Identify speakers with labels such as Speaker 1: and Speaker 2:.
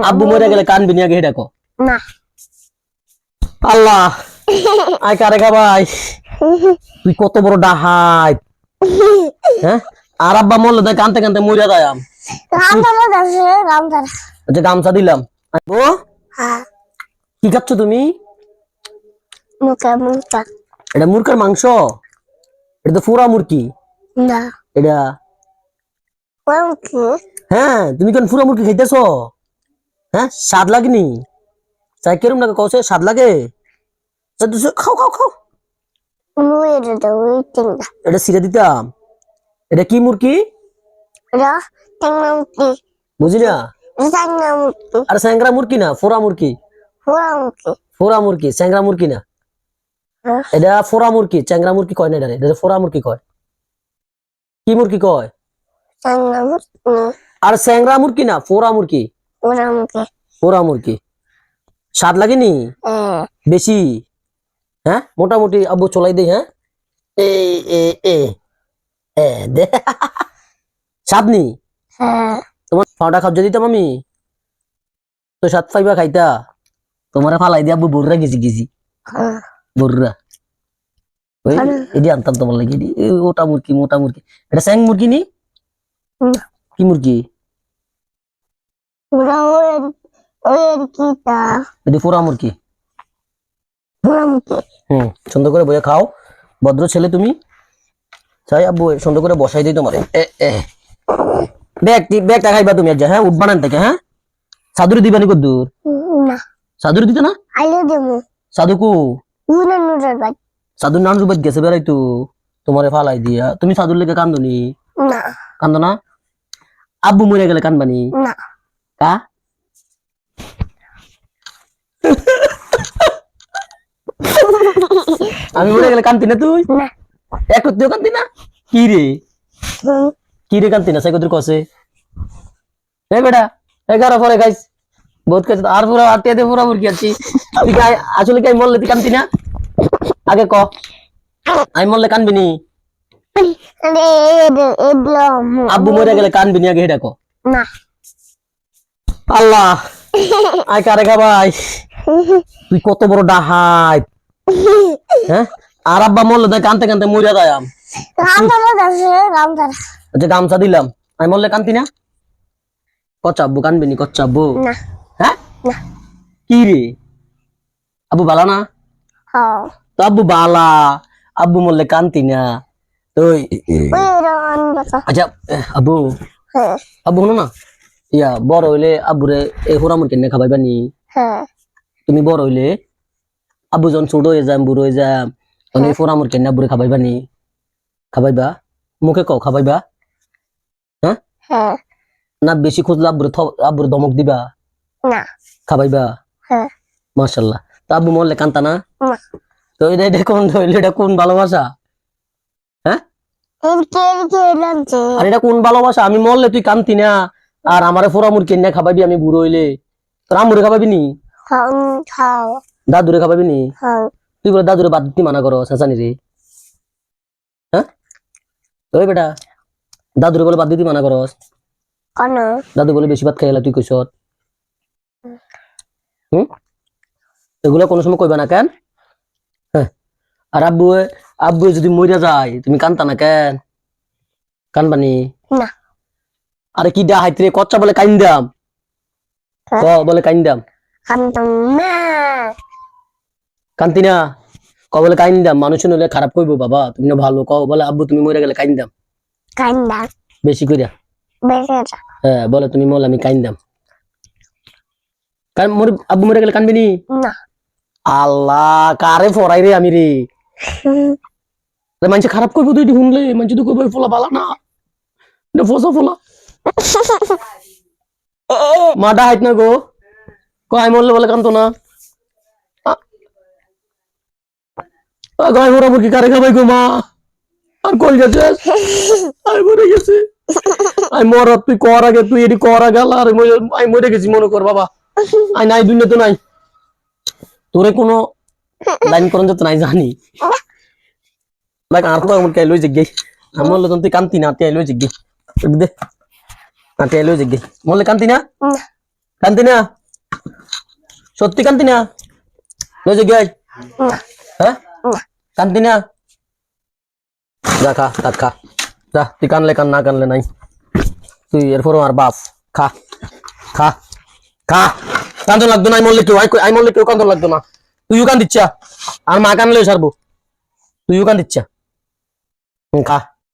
Speaker 1: আব্বু মরে গেলে কানবি নিয়ে গিয়ে ডাকো
Speaker 2: না
Speaker 1: আল্লাহ আই কারে ভাই তুই কত বড় ডাহাই হ্যাঁ আর আব্বা মরলে তাই কানতে কানতে মরিয়া যায় আচ্ছা গামছা দিলাম ও কি খাচ্ছ তুমি এটা মুরকার মাংস এটা তো ফুরা মুরগি
Speaker 2: না
Speaker 1: এটা হ্যাঁ তুমি কেন ফুরা মুরগি খাইতেছো হ্যাঁ স্বাদ লাগেনি চাই কেরম লাগে কৌশে স্বাদ লাগে খাও খাও খাও এটা সিরে দিতাম এটা কি মুরগি বুঝি না আর স্যাংরা মুরগি না ফোরা মুরগি ফোরা মুরগি স্যাংরা মুরগি না এটা ফোরা মুরগি চ্যাংরা মুরগি কয় না এটা ফোরা মুরগি কয় কি মুরগি কয় আর স্যাংরা মুরগি না ফোরা মুরগি ফোরা মুরগি স্বাদ লাগেনি বেশি হ্যাঁ মোটামুটি আব্বু চলাই দেই হ্যাঁ দে স্বাদ নি তোমার ফাঁটা খাদ্য দিতাম আমি তো সাত পাইবা খাইতা তোমার ফালাই দিয়ে আব্বু বর্রা গেছি গেছি বর্রা ওই এটি আনতাম তোমার লাগে ওটা মুরগি মোটা মুরগি এটা স্যাং মুরগি নি কি মুরগি এটি ফোরা মুরগি সুন্দর করে বইয়া খাও ভদ্র ছেলে তুমি চাই আব্বু সুন্দর করে বসাই দিই তোমার ব্যাগটা খাইবা তুমি আজ হ্যাঁ উঠবানান থেকে হ্যাঁ সাধুরে দিবানি কদ্দুর সাধুরে দিতে না সাধু কু সাধুর নাম রুবাত গেছে বেড়াই তো তোমারে ফালাই দিয়া তুমি সাধুর লেগে কান্দনি কান্দ না আব্বু মরে গেলে কানবানি কা আমি মরে গেলে কান্তি না তুই একত্রেও কান্তি না কি রে কান্তি না সাইকত্র কসে এ বেটা 11 পরে গাইস বহুত কাছে আর পুরো আটিয়াতে পুরো মুরগি আছি তুই গাই আসলে কি মরলে তুই কান্তি না আগে ক আমি মরলে কানবি নি আব্বু মরে গেলে কানবি নি আগে এটা ক
Speaker 2: না
Speaker 1: আল্লাহ আই কারে ভাই তুই কত বড় ডাহাই হ্যাঁ আর আব্বা মরলে তাই কানতে কানতে মরিয়া যায় আচ্ছা গামছা দিলাম আমি মরলে কান্তি না কচ্চা আব্বু কানবি নি কচ্চা আব্বু হ্যাঁ কি রে আব্বু বালা না তো আব্বু বালা আব্বু মরলে কান্তি না তো আচ্ছা আব্বু আব্বু শোনো না ইয়া বড় হইলে আব্বুরে এই হোরামুর কেনে খাবাইবা নি তুমি বড় হইলে আব্বু যখন ছোট হয়ে যাম বুড়ো হয়ে যাম তখন এই হোরামুর কেনে আব্বুরে খাবাইবা নি খাবাইবা মুখে কও খাবাইবা হ্যাঁ না বেশি খুঁজলে আব্বুরে ধমক দিবা খাবাইবা মাশাআল্লাহ তা আব্বু মরলে কান্তা না তো এটা কোন হইলে এটা কোন ভালোবাসা হ্যাঁ আর এটা কোন ভালোবাসা আমি মরলে তুই কান্তি না আর আমারে ফোরামুর কেনে খাবাইবি আমি বুড়ো হইলে তোর আমুরে খাবাইবি নি দাদুরে খাবাইবি নি তুই বলে দাদুরে বাদ দিতে মানা করো চেঁচানি রে হ্যাঁ ওই বেটা দাদুরে বলে বাদ দিতে মানা করস দাদু বলে বেশি ভাত খাইলা তুই কইস এগুলো কোনো সময় কইবা না কেন হ্যাঁ আর আব্বু যদি মরিয়া যায় তুমি কানতা না কেন কানবানি
Speaker 2: না
Speaker 1: আরে কি ডা হাইতে কচ্চা বলে কাইন্দাম ক বলে কাইন্দাম কান্তি না ক বলে কাইন্দাম মানুষ হলে খারাপ কইবো বাবা তুমি না ভালো ক বলে আব্বু তুমি মরে গেলে কাইন্দাম বেশি কইরা হ্যাঁ বলে তুমি মরলে আমি কাইন্দাম আব্বু মরে গেলে কানবি নি আল্লাহ কারে ফরাই রে আমি রে মানুষ খারাপ করবো তুই শুনলে মানুষ তো কইবো ফোলা বালা না এটা ফসা ফোলা মাটা হাইট না গো কয় মরলে বলে কান্ত না গায়ে ভরা মুরগি কারে খাবাই গো মা আর কই গেছে আমি মরে গেছি আমি মর তুই কর আগে তুই এটি কর আগে আর আমি মরে গেছি মনে কর বাবা আই নাই দুনিয়া তো নাই তোরে কোনো লাইন করন তো নাই জানি লাইক আর তো আমাকে লই জিগে আমল তো তুই কান্তি না তে লই জিগে দে না তে লই জিগে মলে কান্তি না কান্তি না সত্যি কান্তি না লয়ে যে গাই হ্যাঁ কান্তি না যা খা তাত খা যা তুই কানলে কান না কানলে নাই তুই এরপরও আর বাপ খা খা খা কান্দন লাগতো না আই মরলে কেউ কান্দন লাগতো না তুইও কান দিচ্ছা আর মা কানলেও সারবো তুইও কান দিচ্ছা খা